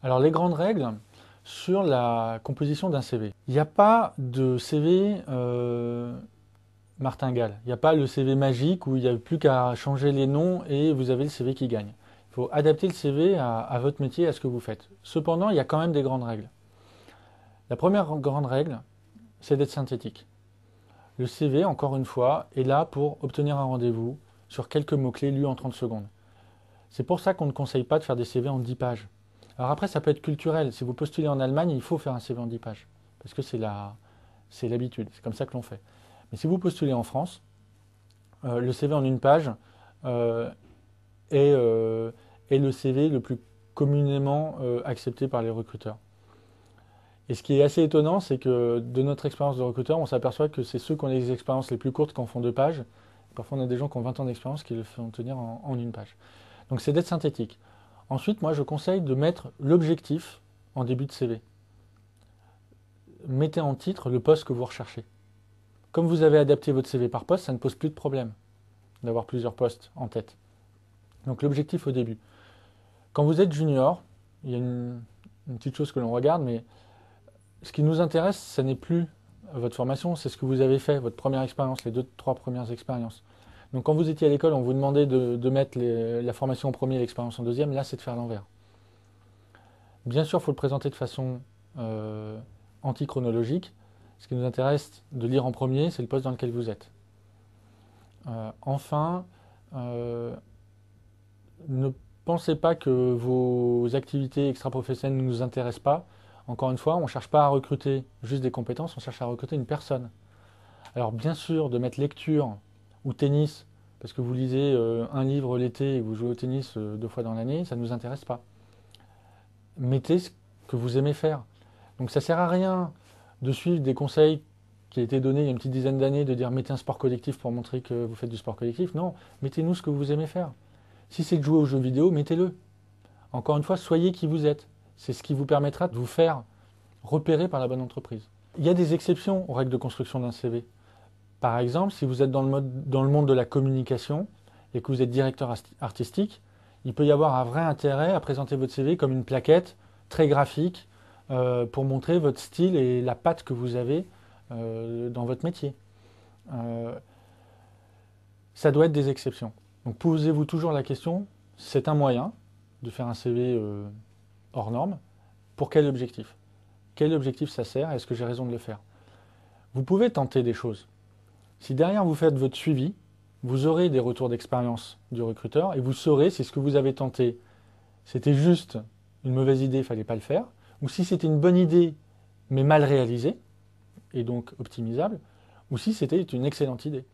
Alors les grandes règles sur la composition d'un CV. Il n'y a pas de CV martingale. Il n'y a pas le CV magique où il n'y a plus qu'à changer les noms et vous avez le CV qui gagne. Il faut adapter le CV à votre métier, à ce que vous faites. Cependant, il y a quand même des grandes règles. La première grande règle, c'est d'être synthétique. Le CV, encore une fois, est là pour obtenir un rendez-vous sur quelques mots-clés lus en 30 secondes. C'est pour ça qu'on ne conseille pas de faire des CV en 10 pages. Alors après, ça peut être culturel. Si vous postulez en Allemagne, il faut faire un CV en 10 pages. Parce que c'est l'habitude, c'est comme ça que l'on fait. Mais si vous postulez en France, le CV en une page euh, est le CV le plus communément accepté par les recruteurs. Et ce qui est assez étonnant, c'est que de notre expérience de recruteur, on s'aperçoit que c'est ceux qui ont les expériences les plus courtes qui en font 2 pages. Parfois, on a des gens qui ont 20 ans d'expérience qui le font tenir en une page. Donc c'est d'être synthétique. Ensuite, moi, je conseille de mettre l'objectif en début de CV. Mettez en titre le poste que vous recherchez. Comme vous avez adapté votre CV par poste, ça ne pose plus de problème d'avoir plusieurs postes en tête. Donc l'objectif au début. Quand vous êtes junior, il y a une petite chose que l'on regarde, mais ce qui nous intéresse, ce n'est plus votre formation, c'est ce que vous avez fait, votre première expérience, les 2, 3 premières expériences. Donc quand vous étiez à l'école, on vous demandait de mettre la formation en premier et l'expérience en deuxième, là c'est de faire l'envers. Bien sûr, il faut le présenter de façon antichronologique. Ce qui nous intéresse de lire en premier, c'est le poste dans lequel vous êtes. Enfin, ne pensez pas que vos activités extra-professionnelles ne nous intéressent pas. Encore une fois, on ne cherche pas à recruter juste des compétences, on cherche à recruter une personne. Alors bien sûr, de mettre lecture ou tennis, parce que vous lisez un livre l'été et vous jouez au tennis 2 fois dans l'année, ça ne nous intéresse pas. Mettez ce que vous aimez faire. Donc ça ne sert à rien de suivre des conseils qui a été donné il y a une petite dizaine d'années, de dire mettez un sport collectif pour montrer que vous faites du sport collectif. Non, mettez-nous ce que vous aimez faire. Si c'est de jouer aux jeux vidéo, mettez-le. Encore une fois, soyez qui vous êtes. C'est ce qui vous permettra de vous faire repérer par la bonne entreprise. Il y a des exceptions aux règles de construction d'un CV. Par exemple, si vous êtes dans le monde de la communication et que vous êtes directeur artistique, il peut y avoir un vrai intérêt à présenter votre CV comme une plaquette très graphique pour montrer votre style et la patte que vous avez dans votre métier. Ça doit être des exceptions. Donc posez-vous toujours la question, c'est un moyen de faire un CV hors norme. Pour quel objectif? Quel objectif ça sert? Est-ce que j'ai raison de le faire? Vous pouvez tenter des choses. Si derrière vous faites votre suivi, vous aurez des retours d'expérience du recruteur et vous saurez si ce que vous avez tenté, c'était juste une mauvaise idée, il ne fallait pas le faire, ou si c'était une bonne idée mais mal réalisée, et donc optimisable, ou si c'était une excellente idée.